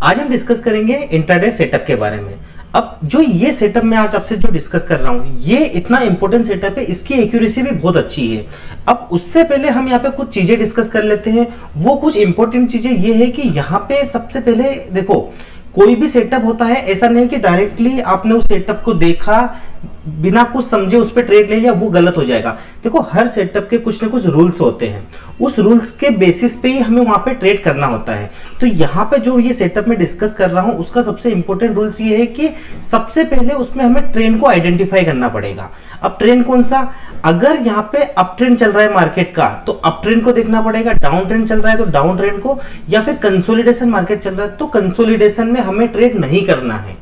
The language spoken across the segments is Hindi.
आज हम डिस्कस करेंगे इंट्राडे सेटअप के बारे में। अब जो ये सेटअप मैं आज आपसे जो डिस्कस कर रहा हूँ, ये इतना इंपॉर्टेंट सेटअप है, इसकी एक्यूरेसी भी बहुत अच्छी है। अब उससे पहले हम यहाँ पे कुछ चीजें डिस्कस कर लेते हैं। वो कुछ इंपॉर्टेंट चीजें ये है कि यहाँ पे सबसे पहले देखो, कोई भी सेटअप होता है, ऐसा नहीं कि डायरेक्टली आपने उस सेटअप को देखा बिना कुछ समझे उस पर ट्रेड ले लिया, वो गलत हो जाएगा। देखो, हर सेटअप के कुछ ना कुछ रूल्स होते हैं, उस रूल्स के बेसिस पे ही हमें वहां पे ट्रेड करना होता है। तो यहाँ पे जो ये सेटअप में डिस्कस कर रहा हूँ, उसका सबसे इंपॉर्टेंट रूल्स ये है कि सबसे पहले उसमें हमें ट्रेंड को आइडेंटिफाई करना पड़ेगा। अब ट्रेंड कौन सा? अगर यहाँ पे अप ट्रेंड चल रहा है मार्केट का तो अप ट्रेंड को देखना पड़ेगा, डाउन ट्रेंड चल रहा है तो डाउन ट्रेंड को, या फिर कंसोलिडेशन मार्केट चल रहा है तो कंसोलिडेशन में हमें ट्रेड नहीं करना है।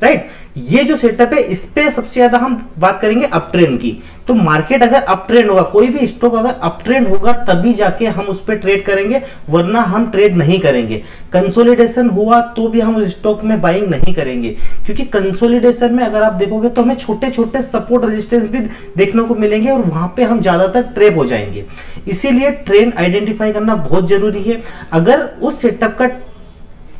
राइट, ये जो सेटअप है इस पे सबसे ज्यादा हम बात करेंगे अप ट्रेंड की। तो मार्केट अगर अप ट्रेंड होगा, कोई भी स्टॉक अगर अप ट्रेंड होगा तभी जाके हम उस पे ट्रेड करेंगे, वरना हम ट्रेड नहीं करेंगे। कंसोलिडेशन हुआ तो भी हम उस स्टॉक में बाइंग नहीं करेंगे, क्योंकि कंसोलिडेशन में अगर आप देखोगे तो हमें छोटे छोटे सपोर्ट रेजिस्टेंस भी देखने को मिलेंगे और वहां पे हम ज्यादातर ट्रैप हो जाएंगे। इसीलिए ट्रेंड आइडेंटिफाई करना बहुत जरूरी है।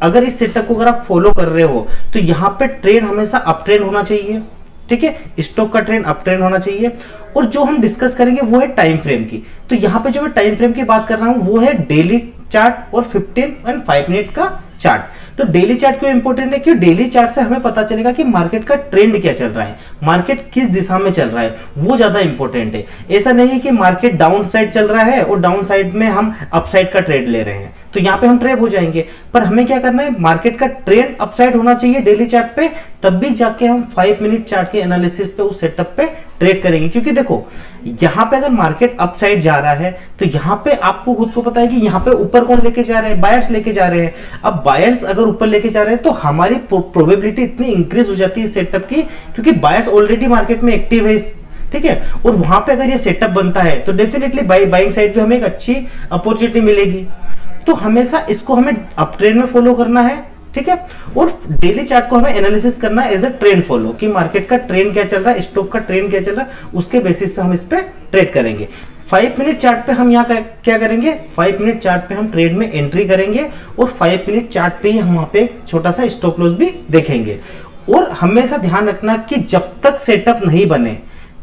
अगर इस सेटअप को अगर आप फॉलो कर रहे हो तो यहाँ पे ट्रेंड हमेशा अप ट्रेंड होना चाहिए। ठीक है, स्टॉक का ट्रेंड अप ट्रेंड होना चाहिए। और जो हम डिस्कस करेंगे वो है टाइम फ्रेम की। तो यहाँ पे जो मैं टाइम फ्रेम की बात कर रहा हूं वो है डेली चार्ट और 15 और 5 मिनट का चार्ट। तो डेली चार्ट क्यों इंपॉर्टेंट है? क्योंकि डेली चार्ट से हमें पता चलेगा कि मार्केट का ट्रेंड क्या चल रहा है, मार्केट किस दिशा में चल रहा है, वो ज्यादा इंपॉर्टेंट है। ऐसा नहीं है कि मार्केट डाउन साइड चल रहा है और डाउन साइड में हम अप साइड का ट्रेड ले रहे हैं, तो यहाँ पे हम ट्रैप हो जाएंगे। पर हमें क्या करना है, मार्केट का ट्रेंड अप साइड होना चाहिए डेली चार्ट पे, तब भी जाके हम 5 मिनट चार्ट के एनालिसिस पे उस सेटअप पे ट्रेड करेंगे। क्योंकि देखो, यहाँ पे अगर मार्केट अप साइड जा रहा है तो यहाँ पे आपको खुद को पता है कि यहाँ पे ऊपर कौन लेके जा रहे हैं, बायर्स लेके जा रहे हैं। अब बायर्स अगर ऊपर लेके जा रहे हैं तो हमारी प्रोबेबिलिटी इतनी इंक्रीज हो जाती है सेटअप की, क्योंकि बायर्स ऑलरेडी मार्केट में एक्टिव है। ठीक है, और वहां पे अगर ये सेटअप बनता है तो डेफिनेटली बाइंग साइड पे हमें एक अच्छी अपॉर्चुनिटी मिलेगी। तो हमेशा इसको हमें अप ट्रेंड में फॉलो करना है। ठीक है, और डेली चार्ट को हमें एनालिसिस करना है एज अ ट्रेंड फॉलो, कि मार्केट का ट्रेंड क्या चल रहा है, स्टॉक का ट्रेंड क्या चल रहा है, उसके बेसिस पे हम इस पे ट्रेड करेंगे। 5 मिनट चार्ट पे हम यहाँ क्या करेंगे, 5 मिनट चार्ट पे हम ट्रेड में एंट्री करेंगे और 5 मिनट चार्ट पे ही हम वहां पे एक छोटा सा स्टॉप लॉस भी देखेंगे। और हमेशा ध्यान रखना कि जब तक सेटअप नहीं बने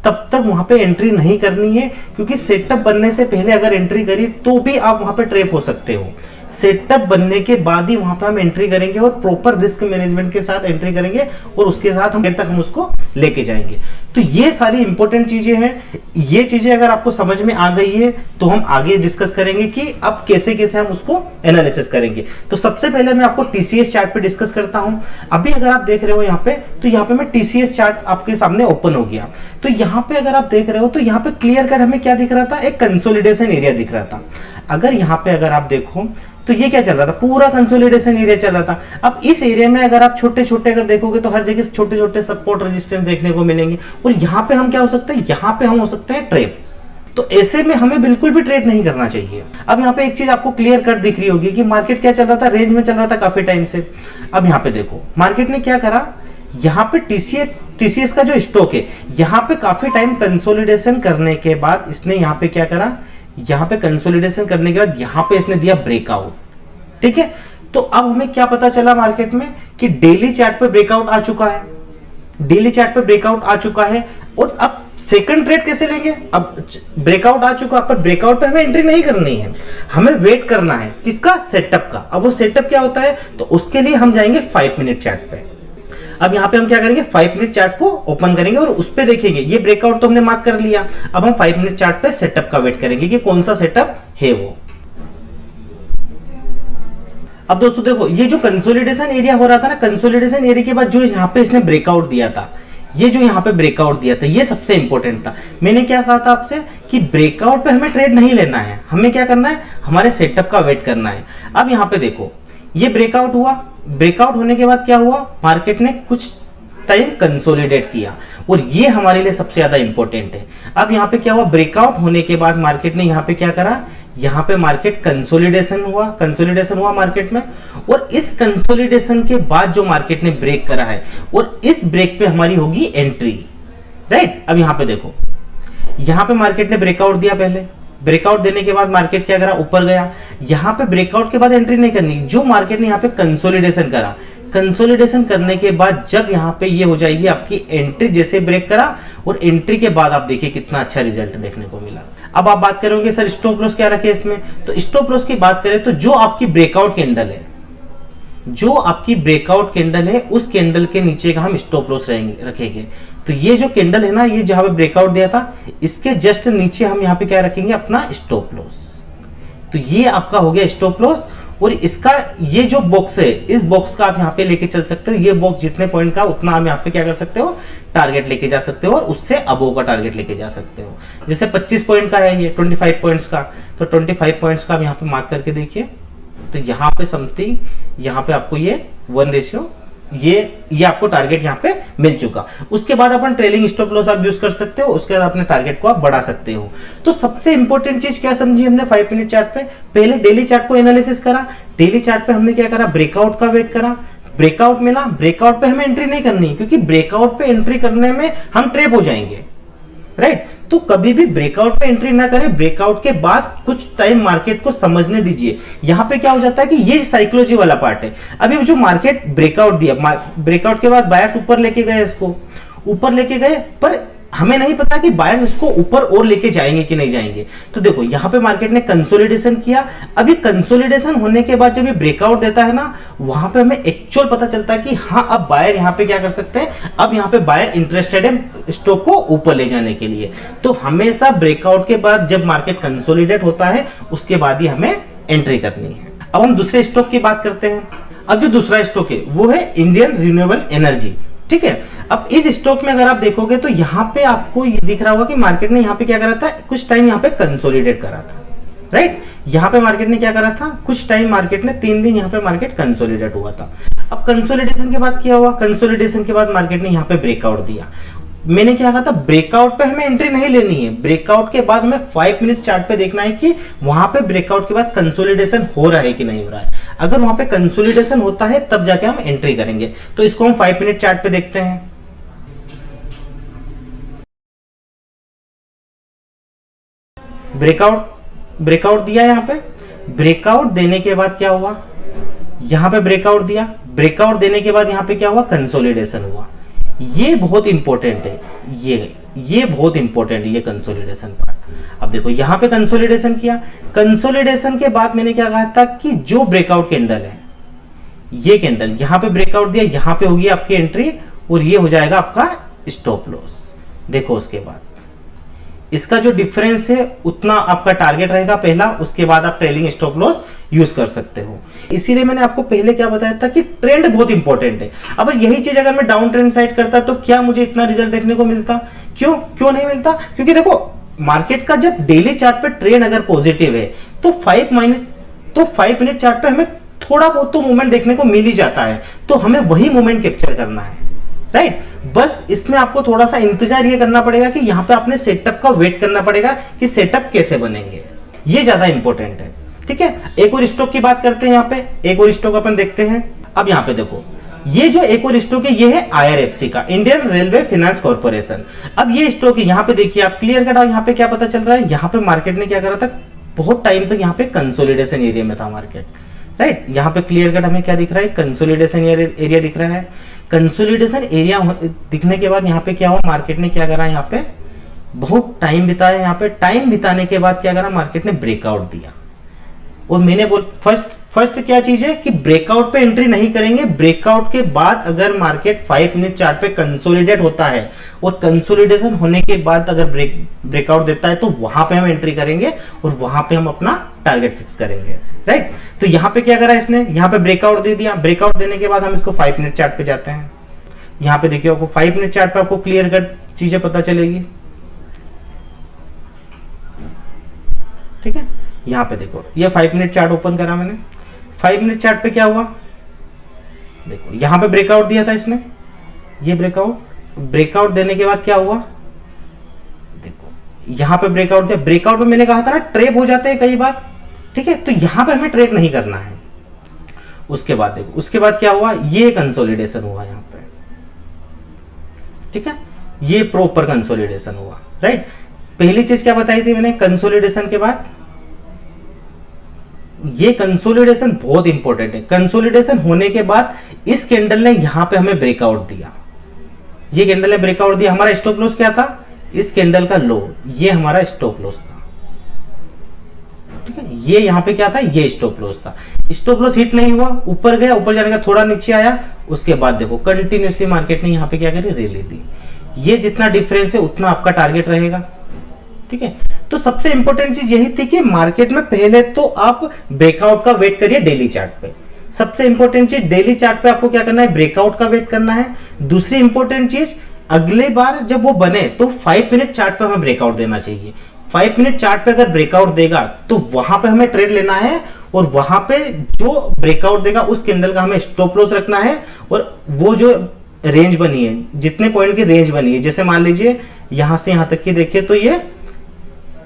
तब तक वहां पे एंट्री नहीं करनी है, क्योंकि सेटअप बनने से पहले अगर एंट्री करी तो भी आप वहां पे ट्रैप हो सकते हो। सेटअप बनने के बाद ही वहां पे हम एंट्री करेंगे और प्रॉपर रिस्क मैनेजमेंट के साथ एंट्री करेंगे और उसके साथ हम उसको लेके जाएंगे। तो ये सारी इंपॉर्टेंट चीजें हैं। ये चीजें अगर आपको समझ में आ गई है तो हम आगे डिस्कस करेंगे कि अब कैसे कैसे हम उसको एनालिसिस करेंगे। तो सबसे पहले मैं आपको टीसीएस चार्ट पे डिस्कस करता हूं। अभी अगर आप देख रहे हो यहाँ पे, तो यहाँ पे मैं टीसीएस चार्ट आपके सामने ओपन हो गया। तो यहाँ पे अगर आप देख रहे हो तो यहाँ पे क्लियर कट हमें क्या दिख रहा था, एक कंसोलिडेशन एरिया दिख रहा था। अगर यहाँ पे अगर आप देखो तो ये क्या चल रहा था, पूरा कंसोलिडेशन एरिया चल रहा था। अब इस एरिया में अगर आप छोटे छोटे अगर देखोगे तो हर जगह छोटे छोटे सपोर्ट रेजिस्टेंस देखने को मिलेंगे, और यहाँ पे हम क्या हो सकते हैं, यहाँ पे हम हो सकते हैं ट्रैप। तो ऐसे में हमें बिल्कुल भी ट्रेड नहीं करना चाहिए। अब यहाँ पे एक चीज आपको क्लियर कट दिख रही होगी कि मार्केट क्या चल रहा था, रेंज में चल रहा था काफी टाइम से। अब यहाँ पे देखो मार्केट ने क्या करा, यहाँ पे टीसीएस का जो स्टॉक है, यहाँ पे काफी टाइम कंसोलिडेशन करने के बाद इसने यहाँ पे क्या करा, यहाँ पे कंसोलिडेशन करने के बाद यहाँ पे इसने दिया ब्रेकआउट। ठीक है, तो अब हमें क्या पता चला मार्केट में कि डेली चार्ट पे ब्रेकआउट आ चुका है, डेली चार्ट पे ब्रेकआउट आ चुका है। और अब सेकंड ट्रेड कैसे लेंगे, अब ब्रेकआउट आ चुका, पर ब्रेकआउट पे हमें एंट्री नहीं करनी है, हमें वेट करना है किसका, सेटअप का। अब वो सेटअप क्या होता है, तो उसके लिए हम जाएंगे 5 मिनट चार्ट पे। अब यहाँ पे हम क्या करेंगे, 5 मिनट चार्ट को ओपन करेंगे और उस पे देखेंगे ये ब्रेकआउट तो हमने मार्क कर लिया। अब हम 5 मिनट चार्ट पे सेटअप का वेट करेंगे कि कौन सा सेटअप है वो। अब दोस्तों देखो, ये जो कंसोलिडेशन एरिया हो रहा था ना, कंसोलिडेशन एरिया के बाद जो यहाँ पे इसने ब्रेकआउट दिया था, ये जो यहाँ पे ब्रेकआउट दिया था, ये सबसे इंपॉर्टेंट था। मैंने क्या कहा था आपसे कि ब्रेकआउट पे हमें ट्रेड नहीं लेना है, हमें क्या करना है, हमारे सेटअप का वेट करना है। अब यहाँ पे देखो, ये ब्रेकआउट हुआ, ब्रेकआउट होने के बाद क्या हुआ, मार्केट ने कुछ टाइम कंसोलिडेट किया, और ये हमारे लिए सबसे ज्यादा इंपॉर्टेंट है। अब यहाँ पे क्या हुआ, ब्रेकआउट होने के बाद मार्केट ने यहाँ पे क्या करा, यहाँ पे मार्केट कंसोलिडेशन हुआ मार्केट में, और इस कंसोलिडेशन के बाद जो मार्केट ने ब्रेक करा है, और इस ब्रेक पे हमारी होगी एंट्री। राइट, अब यहाँ पे देखो, यहाँ पे मार्केट ने ब्रेकआउट दिया पहले, ब्रेकआउट देने के बाद मार्केट क्या करा, ऊपर गया। यहां पे ब्रेकआउट के बाद एंट्री नहीं करनी, जो मार्केट ने यहाँ पे कंसोलिडेशन करा, कंसोलिडेशन करने के बाद जब यहाँ पे ये हो जाएगी आपकी एंट्री, जैसे ब्रेक करा और एंट्री के बाद आप देखिए कितना अच्छा रिजल्ट देखने को मिला। अब आप बात करोगे सर स्टॉप लॉस क्या रखे इसमें, तो स्टॉप लॉस की बात करें तो जो आपकी ब्रेकआउट कैंडल है, जो आपकी ब्रेकआउट कैंडल है उस कैंडल के नीचे का हम स्टॉप लॉस रखेंगे। तो ये जो कैंडल है ना, ये जहां पे ब्रेकआउट दिया था इसके जस्ट नीचे हम यहाँ पे क्या रखेंगे, अपना स्टॉप लॉस। तो ये आपका हो गया स्टॉप लॉस। और इसका ये जो बॉक्स है, इस बॉक्स का आप यहाँ पे लेके चल सकते हो। ये बॉक्स जितने पॉइंट का उतना आप यहाँ पे क्या कर सकते हो, टारगेट लेके जा सकते हो और उससे अबोव का टारगेट लेके जा सकते हो। जैसे 25 पॉइंट का है ये, 25 पॉइंट्स का, तो 25 पॉइंट्स का आप यहाँ पे मार्क करके देखिए। तो यहाँ पे समथिंग, यहाँ पे आपको ये 1 ये आपको टारगेट यहाँ पे मिल चुका। उसके बाद अपन ट्रेलिंग स्टॉप लॉस आप यूज कर सकते हो, उसके बाद अपने टारगेट को आप बढ़ा सकते हो। तो सबसे इंपॉर्टेंट चीज क्या समझी हमने 5 मिनट चार्ट पे, पहले डेली चार्ट को एनालिसिस करा। डेली चार्ट पे हमने क्या करा, ब्रेकआउट का वेट करा, ब्रेकआउट मिला, ब्रेकआउट पे हमें एंट्री नहीं करनी क्योंकि ब्रेकआउट पे एंट्री करने में हम ट्रैप हो जाएंगे, राइट। तो कभी भी ब्रेकआउट पे एंट्री ना करें, ब्रेकआउट के बाद कुछ टाइम मार्केट को समझने दीजिए। यहां पे क्या हो जाता है कि ये साइकोलॉजी वाला पार्ट है। अभी जो मार्केट ब्रेकआउट दिया, ब्रेकआउट के बाद बायर्स ऊपर लेके गए, इसको ऊपर लेके गए, पर हमें नहीं पता कि बायर्स इसको ऊपर और लेके जाएंगे कि नहीं जाएंगे। तो देखो यहां पे मार्केट ने कंसोलिडेशन किया। अभी कंसोलिडेशन होने के बाद जब ये ब्रेकआउट देता है ना, वहां पे हमें एक्चुअल पता चलता है कि हाँ अब बायर यहां पे क्या कर सकते हैं, अब यहां पे बायर इंटरेस्टेड है स्टॉक को ऊपर ले जाने के लिए। तो हमेशा ब्रेकआउट के बाद जब मार्केट कंसोलिडेट होता है उसके बाद ही हमें एंट्री करनी है। अब हम दूसरे स्टॉक की बात करते हैं। अब जो दूसरा स्टॉक है वो है इंडियन रिन्यूएबल एनर्जी, ठीक है। अब इस स्टॉक में अगर आप देखोगे तो यहाँ पे आपको ये दिख रहा होगा कि मार्केट ने यहाँ पे क्या करा था, कुछ टाइम यहाँ पे कंसोलिडेट करा था, राइट। यहाँ पे मार्केट ने क्या करा था, कुछ टाइम मार्केट ने 3 दिन यहाँ पे मार्केट कंसोलिडेट हुआ था। अब कंसोलिडेशन के बाद क्या हुआ, कंसोलिडेशन के बाद मार्केट ने यहाँ पे ब्रेकआउट दिया। मैंने क्या कहा था, ब्रेकआउट पे हमें एंट्री नहीं लेनी है, ब्रेकआउट के बाद हमें 5 मिनट चार्ट पे देखना है कि वहां पे ब्रेकआउट के बाद कंसोलिडेशन हो रहा है कि नहीं हो रहा है। अगर वहां पे कंसोलिडेशन होता है तब जाके हम एंट्री करेंगे। तो इसको हम 5 मिनट चार्ट पे देखते हैं। ब्रेकआउट दिया, यहां पे ब्रेकआउट देने के बाद क्या हुआ, यहां पे ब्रेकआउट दिया, ब्रेकआउट देने के बाद यहां पे क्या हुआ, कंसोलिडेशन हुआ। ये बहुत इंपॉर्टेंट है, ये बहुत इंपॉर्टेंट है, ये कंसोलिडेशन पार्ट। अब देखो यहां पे कंसोलिडेशन किया, कंसोलिडेशन के बाद मैंने क्या कहा था कि जो ब्रेकआउट कैंडल है, ये कैंडल यहां पे ब्रेकआउट दिया, यहां पे होगी आपकी एंट्री और ये हो जाएगा आपका स्टॉप लॉस। देखो उसके बाद इसका जो डिफरेंस है उतना आपका टारगेट रहेगा पहला, उसके बाद आप ट्रेलिंग स्टॉप लॉस यूज कर सकते हो। इसीलिए मैंने आपको पहले क्या बताया था कि ट्रेंड बहुत इंपॉर्टेंट है। अब यही चीज अगर मैं डाउन ट्रेंड साइड करता तो क्या मुझे इतना रिजल्ट देखने को मिलता, क्यों नहीं मिलता, क्योंकि देखो मार्केट का जब डेली चार्ट पे ट्रेंड अगर पॉजिटिव है तो 5 मिनट चार्ट पे हमें थोड़ा बहुत तो मूवमेंट देखने को मिल ही जाता है। तो हमें वही मूवमेंट कैप्चर करना है, राइट। बस इसमें आपको थोड़ा सा इंतजार ये करना पड़ेगा कि यहाँ पे अपने सेटअप का वेट करना पड़ेगा कि सेटअप कैसे बनेंगे, ये ज्यादा इंपॉर्टेंट है, ठीक है। एक और स्टॉक की बात करते हैं, यहाँ पे एक और स्टॉक अपन देखते हैं। अब यहाँ पे देखो ये जो एक और स्टॉक है ये है IRFC का, इंडियन रेलवे फाइनेंस कॉर्पोरेशन। अब ये स्टॉक है, यहाँ पे देखिए आप क्लियर कट, यहाँ पे क्या पता चल रहा है, यहाँ पे मार्केट ने क्या करा था, बहुत टाइम तक यहाँ पे कंसोलिडेशन एरिया में था मार्केट, राइट। यहाँ पे क्लियर कट हमें क्या दिख रहा है, कंसोलिडेशन एरिया दिख रहा है। कंसोलिडेशन एरिया दिखने के बाद यहाँ पे क्या हुआ, मार्केट ने क्या करा, यहाँ पे बहुत टाइम बिताया, यहाँ पे टाइम बिताने के बाद क्या करा, मार्केट ने ब्रेकआउट दिया। और मैंने फर्स्ट क्या चीज है कि ब्रेकआउट पे एंट्री नहीं करेंगे। ब्रेकआउट के बाद अगर मार्केट 5 मिनट चार्ट पे कंसोलिडेट होता है और कंसोलिडेशन होने के बाद अगर ब्रेकआउट देता है तो वहां पे हम एंट्री करेंगे और वहां पे हम अपना टारगेट फिक्स करेंगे, राइट। तो यहाँ पे क्या करा इसने, यहाँ पे ब्रेकआउट दे दिया। ब्रेकआउट देने के बाद हम इसको 5 मिनट चार्ट पे जाते हैं। यहाँ पे देखिए आपको 5 मिनट चार्ट पे आपको क्लियर कट चीजें पता चलेगी, ठीक है। यहाँ पे देखो ये 5 मिनट चार्ट ओपन करा मैंने। 5 मिनट चार्ट पे क्या हुआ, देखो यहाँ पे ब्रेकआउट दिया था इसने, ये ब्रेकआउट देने के बाद क्या हुआ, देखो यहाँ पे ब्रेकआउट दिया। ब्रेकआउट में मैंने कहा था ना ट्रेप हो जाते हैं कई बार, ठीक है। तो यहाँ पे हमें ट्रेप नहीं करना है। उसके बाद देखो उसके बाद क्या हुआ, ये कंसोलिडेशन हुआ यहाँ पे, ठीक है। ये प्रॉपर कंसोलिडेशन हुआ, राइट। पहली चीज क्या बताई थी मैंने कंसोलिडेशन के बाद, ये कंसोलिडेशन बहुत इंपॉर्टेंट है। कंसोलिडेशन होने के बाद इस कैंडल ने यहां पे हमें ब्रेकआउट दिया, ये कैंडल ने ब्रेकआउट दिया। हमारा स्टॉप लॉस क्या था, इस कैंडल का लो, ये हमारा स्टॉप लॉस था, ठीक है। ये यहां पे क्या था, ये स्टॉप लॉस था। स्टॉप लॉस हिट नहीं हुआ, ऊपर गया, ऊपर जाने का थोड़ा नीचे आया, उसके बाद देखो कंटिन्यूसली मार्केट ने यहां पे क्या करी, रैली दी। ये जितना डिफरेंस है उतना आपका टारगेट रहेगा, ठीक है। तो सबसे इंपॉर्टेंट चीज यही थी कि मार्केट में पहले तो आप ब्रेकआउट का वेट करिए डेली चार्ट पे। सबसे इंपॉर्टेंट चीज डेली चार्ट पे आपको क्या करना है, ब्रेकआउट का वेट करना है। दूसरी इंपॉर्टेंट चीज, अगले बार जब वो बने तो 5 मिनट चार्ट पे हमें ब्रेकआउट देना चाहिए। 5 मिनट चार्ट पे अगर ब्रेकआउट देगा तो वहां पे हमें ट्रेड लेना है, और वहां पे जो ब्रेकआउट देगा उस कैंडल का हमें स्टॉप लॉस रखना है। और वो जो रेंज बनी है, जितने पॉइंट की रेंज बनी है, जैसे मान लीजिए यहां से यहां तक की देखिए तो ये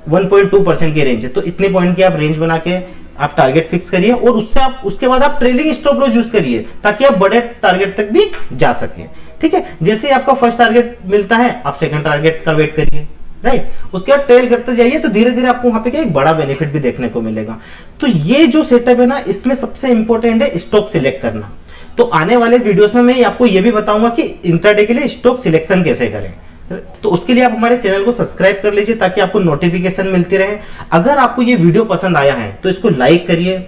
1.2% की रेंज है, तो इतने पॉइंट की आप रेंज बना के आप टारगेट फिक्स करिए, और उससे आप उसके बाद आप ट्रेलिंग स्टॉप लॉस यूज करिए ताकि आप बड़े टारगेट तक भी जा सके, ठीक है। जैसे ही आपका फर्स्ट टारगेट मिलता है आप सेकंड टारगेट का वेट करिए, राइट। उसके बाद ट्रेल करते जाइए तो धीरे धीरे आपको वहां पे क्या एक बड़ा बेनिफिट भी देखने को मिलेगा। तो ये जो सेटअप है ना, इसमें सबसे इंपॉर्टेंट है स्टॉक सिलेक्ट करना। तो आने वाले वीडियोस में मैं आपको ये भी बताऊंगा कि इंट्राडे के लिए स्टॉक सिलेक्शन कैसे करें। तो उसके लिए आप हमारे चैनल को सब्सक्राइब कर लीजिए ताकि आपको नोटिफिकेशन मिलती रहे। अगर आपको ये वीडियो पसंद आया है तो इसको लाइक करिए,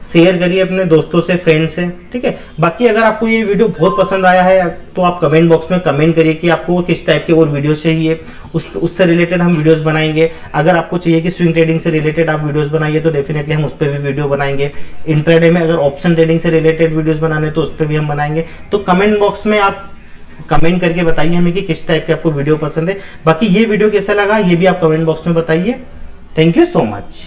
शेयर करिए अपने दोस्तों से, फ्रेंड से, ठीक है। बाकी अगर आपको ये वीडियो बहुत पसंद आया है तो आप कमेंट बॉक्स में कमेंट करिए कि आपको किस टाइप के और वीडियोस चाहिए, उससे रिलेटेड हम वीडियोस बनाएंगे। अगर आपको चाहिए कि स्विंग ट्रेडिंग से रिलेटेड आप वीडियोस बनाइए तो डेफिनेटली हम उस पर भी वीडियो बनाएंगे। इंट्राडे में अगर ऑप्शन ट्रेडिंग से रिलेटेड वीडियोस बनाने तो उस पर भी हम बनाएंगे। तो कमेंट बॉक्स में आप कमेंट करके बताइए हमें कि किस टाइप के आपको वीडियो पसंद है। बाकी ये वीडियो कैसा लगा ये भी आप कमेंट बॉक्स में बताइए। Thank you so much.